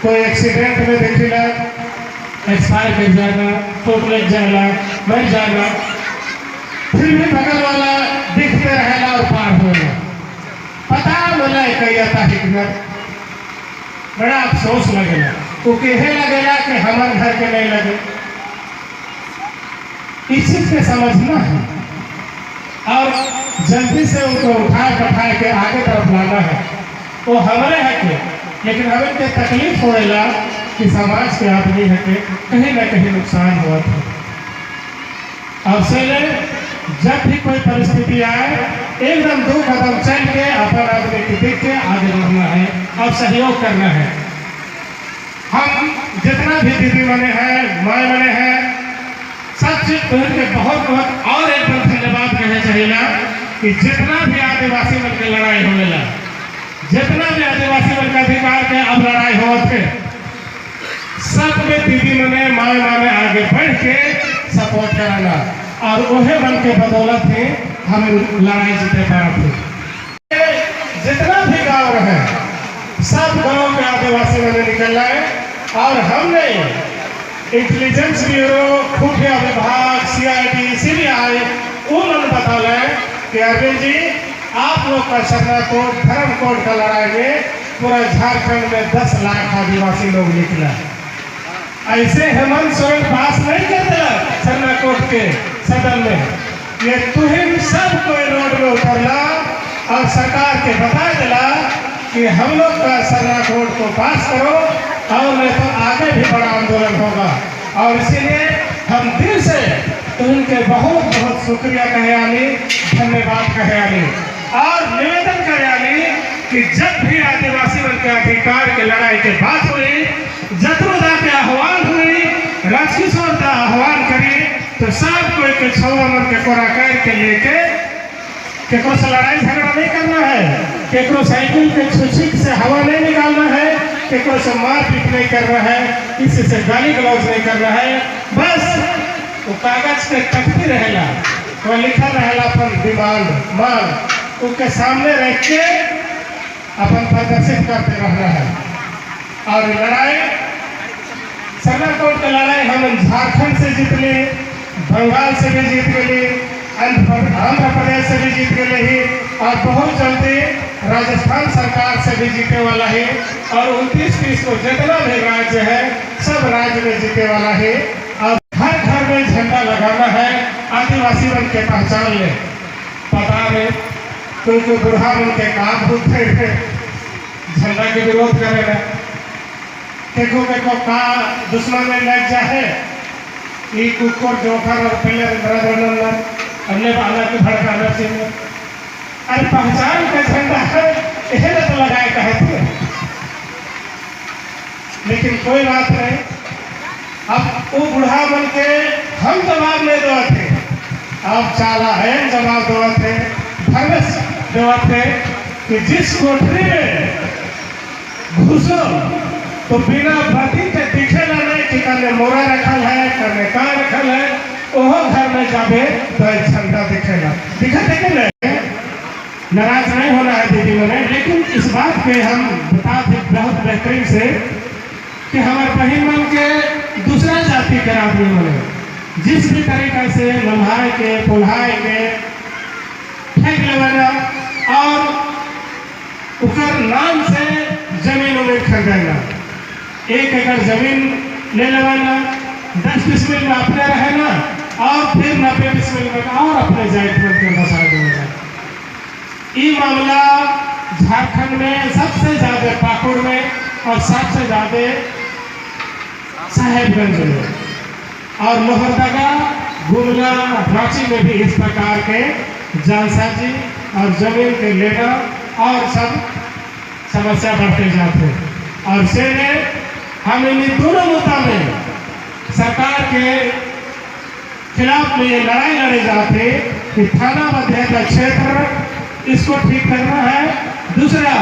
कोई एक्सीडेंट में देखिला एक्सपायर कर जाना, टूट लग जाना, मर जाना, फिर भी बगल वाला दिखते रहेला और पार होना। पता बोला कहता हिकमत बड़ा अफसोस लगेला, वो कहे लगेला कि हमारे घर के नहीं लगे। इस चीज के समझना है और जल्दी से उनको उठा के आगे तरफ लाना है। वो हमारे है के, लेकिन हमें के तकलीफ होएला कि समाज के आदमी है के कहीं ना कहीं नुकसान हुआ था। और से जब भी कोई परिस्थिति आए एकदम 2 कदम चल के अपन आदमी को देख के आगे बढ़ना है और सहयोग करना है। हम जितना भी दीदी बने हैं, माए बने हैं, सब चीज के बहुत बहुत और एक बार धन्यवाद कहना चाहिए कि जितना भी आदिवासी मन के लड़ाई होगा, जितना भी आदिवासी मन के अधिकार के अब लड़ाई हो थे, सब में दीदी मने माए माने आगे बढ़ के सपोर्ट कराना और वही मन के बदौलत ही हम लड़ाई जीते पाए थे। जितना भी गांव रहे सब गांव के आदिवासी मैंने निकल आए और हमने इंटेलिजेंस ब्यूरो, खुफिया विभाग, CID, CBI उन्होंने बताया कि अरविंद जी आप लोग का सरना कोट, धर्म कोट का लड़ाई में पूरा झारखंड में 10 लाख आदिवासी लोग निकला। ऐसे हेमंत सोरेन पास नहीं करता सरना कोट के सदन में, ये तुम सब कोई रोड में उतरला और सरकार के बता दिला कि हम लोग का सरना कोट को पास करो और नहीं तो आगे भी बड़ा आंदोलन होगा। और इसीलिए हम दिल से उनके बहुत बहुत शुक्रिया कहे आनी, धन्यवाद कहे आनी और निवेदन करे आनी कि जब भी आदिवासी वर्ग के अधिकार के लड़ाई के बात हुई, जत्रुदा के आह्वान हुई, राजकिशोर का आह्वान करी, तो सब कोई के 6 नंबर के कोरा कर के लेके केको से लड़ाई झगड़ा नहीं करना है, केको साइकिल के छुछिक से हवा नहीं निकालना है, केको से मारपीट नहीं करना है, किसी से गाली गलौज नहीं करना है। बस वो कागज पे तख्ती रहेला, वो लिखा रहेला अपन डिमांड मांग, उसके सामने रख के अपन प्रदर्शित करते रहना है। और लड़ाई सरना कोट की लड़ाई हम झारखंड से जीत ली, बंगाल से भी जीत गई, आंध्र प्रदेश से भी जीत गए ही और बहुत जल्दी राजस्थान सरकार से भी जीते वाला है और 29-30 को जितना भी राज्य है सब राज्य में जीते वाला है। और हर घर में झंडा लगाना है, आदिवासी मन के पहचान ले। पता नहीं क्योंकि बुढ़ा मन के काम होते झंडा के विरोध करेगा, देखो का दुश्मन में लग जाए ये कुकुर जोखर और पहले अन्य बाला की भड़काना चाहिए। अरे पहचान का झंडा है यह तो लगाए कहते, लेकिन कोई बात नहीं। अब वो बुढ़ा बन के हम जवाब नहीं दो थे, अब चाला है जवाब दो थे, धर्मेश दो थे कि जिस कोठरी में घुसो तो बिना बत्ती के दिखेला नहीं कि कने मोरा रखल है, कने का रखल है, ओहो घर में जाबे तो झंडा दिखेगा, दिखते कि नहीं। नाराज नहीं होना है दीदी ने, लेकिन इस बात पे हम बता दें बहुत बेहतरीन से कि हमारे बहन मन के दूसरा जाति के आदमी बने जिस भी तरीका से लम्हाए के पुल्हाए के फेंक लेवाना और उकर नाम से जमीन उन्हें खरीदेगा, 1 एकड़ जमीन ले लेवाना, 10 डिसमिल में अपने रहना और फिर 90 डिसमिल में और अपने जायदाद के बसा देगा। ये मामला झारखंड में सबसे ज्यादा पाकुड़ में और सबसे ज्यादा साहेबगंज में और लोहरदगा, गुमला, रांची में भी इस प्रकार के जालसाजी और जमीन के लेना और सब समस्या बढ़ते जाते। और से हम इन दोनों मुद्दा में सरकार के खिलाफ में ये लड़ाई लड़े जाते कि थाना मध्य का क्षेत्र इसको ठीक करना है। दूसरा,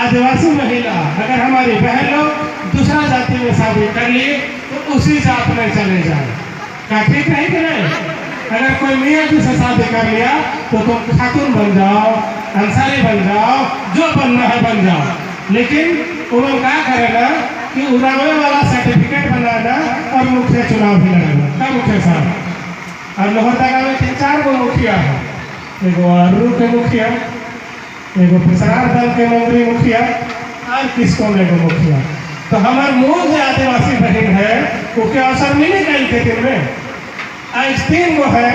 आदिवासी महिला अगर हमारी बहन लोग दूसरा जाति में शादी कर ली तो उसी जात में चले जाए, क्या ठीक नहीं कि नहीं? अगर कोई मियाँ जी से शादी कर लिया तो तुम खातून बन जाओ, अंसारी बन जाओ, जो बनना है बन जाओ, लेकिन उन्होंने क्या करेगा कि उड़ावे वाला सर्टिफिकेट बनाना और मुखिया चुनाव भी लड़ना। क्या मुखिया साहब? और लोहरदगा में 3-4 गो मुखिया है, एगो अर्रू के मुखिया, एगो पिछड़ा दल के मंत्री मुखिया और किसको एगो मुखिया। तो हमारे मूल जो आदिवासी बहन है वो क्या अवसर मिले कल के दिन में? आज 3 गो है,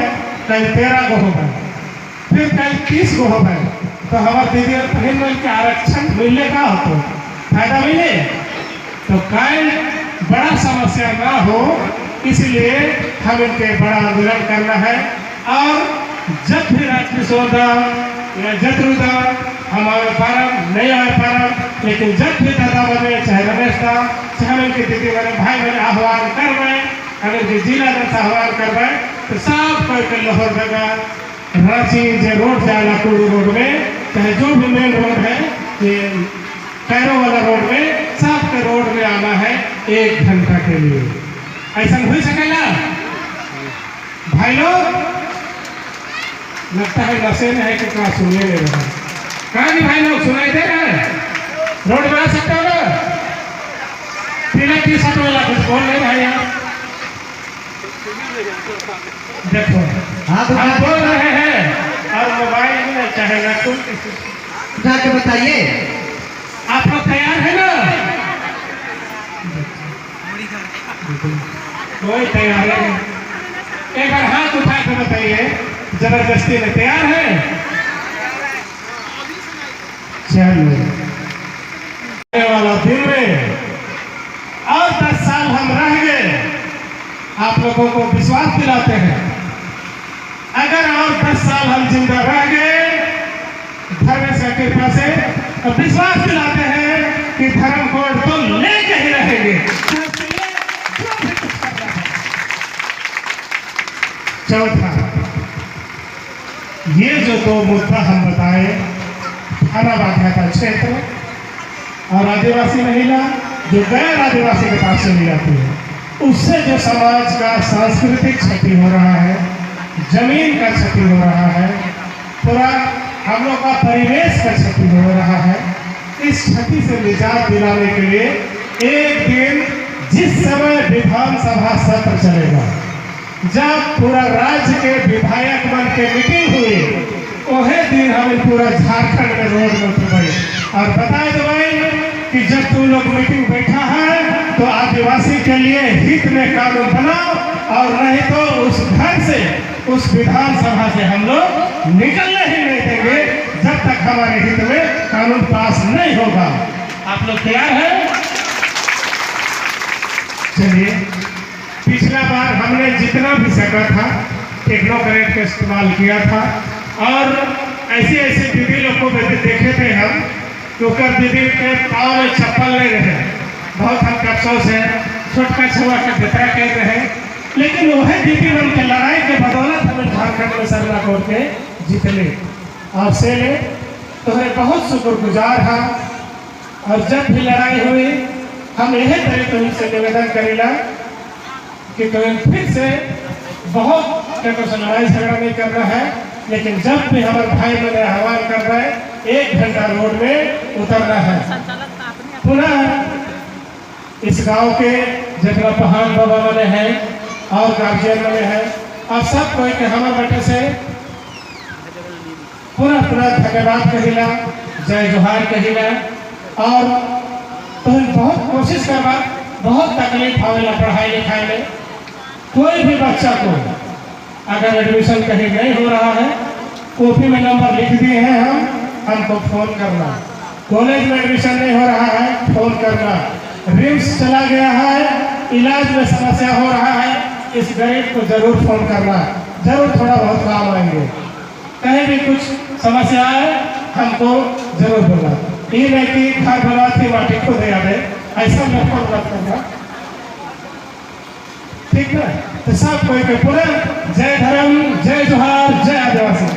कल 13 गो होगा, फिर कल 30 गो होगा। तो हमारे दीदी और बहन में के आरक्षण मिलने का हो तो फायदा मिले, तो कल बड़ा समस्या ना हो, इसलिए हम इनके बड़ा आंदोलन करना है। और जब भी राजकिशोरदा या जतरुदा हमारे पारम नहीं आए पारम, लेकिन जब भी दादा बने चाहे रमेश दा चाहे हम इनके दीदी बने भाई बने आह्वान कर रहे, अगर जो जिला दल से आह्वान कर रहे तो सब कोई के लोहरदगा रांची जो रोड जाना कुड़ू रोड में, चाहे जो भी मेन रोड है ये कैरो वाला रोड में, सब के रोड में आना है 1 घंटा के लिए। ऐसा हो सकेगा भाई लोग? लगता है नशे में है कि क्या सुनिए नहीं रहा। कहा कि भाई लोग सुनाई दे रहा है? रोड में आ सकते हो ना? पीला टी-शर्ट वाला कुछ बोल नहीं भाई आप देखो, हम बोल रहे हैं और मोबाइल में नहीं चाहेगा तुम जाके बताइए। आप लोग तैयार है ना? कोई तैयार है? एक बार हाथ उठा के बताइए जबरदस्ती में, तैयार है? चलो वाला दिन में और 10 साल हम रह गए, आप लोगों को विश्वास दिलाते हैं। अगर और 10 साल हम जिंदा रह गए धर्मेश की कृपा से, तो विश्वास दिलाते हैं कि धर्म कोड तो लेके ही रहेंगे। चौथा, ये जो 2 मुद्दा हम बताए, थाना बाध्यता क्षेत्र और आदिवासी महिला जो गैर आदिवासी के पास चली जाती है, उससे जो समाज का सांस्कृतिक क्षति हो रहा है, जमीन का क्षति हो रहा है, पूरा हम लोग का परिवेश का क्षति हो रहा है। इस क्षति से निजात दिलाने के लिए एक दिन जिस समय विधानसभा सत्र चलेगा, जब पूरा राज्य के विधायक मन के मीटिंग हुई, वही दिन हम पूरा झारखंड में रोड में उतरे और बताए दबाई कि जब तुम लोग मीटिंग बैठा है तो आदिवासी के लिए हित में कानून बनाओ, और नहीं तो उस घर से, उस विधानसभा से हम लोग निकलने ही नहीं देंगे जब तक हमारे हित में कानून पास नहीं होगा। आप लोग तैयार हैं? चलिए, पिछला बार हमने जितना भी सका था टेक्नोक्रेट का इस्तेमाल किया था, और ऐसे ऐसे दीदी लोग को देखे थे हम, क्योंकि दीदी के पाँव में चप्पल नहीं रहे। बहुत हमका अफसोस है, छोटका छुआ का बेटा कहते हैं, लेकिन वही दीदी लोग के लड़ाई के बदौलत हमें झारखंड में सरना कोर के जीतले और से ले, तो हमें बहुत शुक्रगुजार है। और जब भी लड़ाई हुई हम यही तरह तो उनसे निवेदन करेला कि कहीं फिर से बहुत लड़ाई झगड़ा नहीं करना है, लेकिन जब भी हमारे भाई मैंने आह्वान कर रहे हैं 1 घंटा रोड में उतरना है। पुनः इस गांव के जितना पहाड़ बाबा बने हैं और गार्जियन बने हैं और सब कोई के हमारे बेटे से पुनः धन्यवाद कहिला, जय जोहार कहिला। और तुम बहुत कोशिश करवा, बहुत तकलीफ आवेला पढ़ाई लिखाई में। कोई भी बच्चा को अगर एडमिशन कहीं नहीं हो रहा है, कॉपी में नंबर लिख दिए हैं हमको फोन करना। कॉलेज में एडमिशन नहीं हो रहा है, फोन करना। रिम्स चला गया है, इलाज में समस्या हो रहा है, इस गरीब को जरूर फोन करना, जरूर थोड़ा बहुत काम आएंगे। कहीं भी कुछ समस्या है हमको जरूर बोला। ये नहीं कि घर बना थी माटी को दे दे, ऐसा मत करना, ठीक है? तो सब कोई के पूरे जय धर्म, जय जोहार, जय आदिवासी।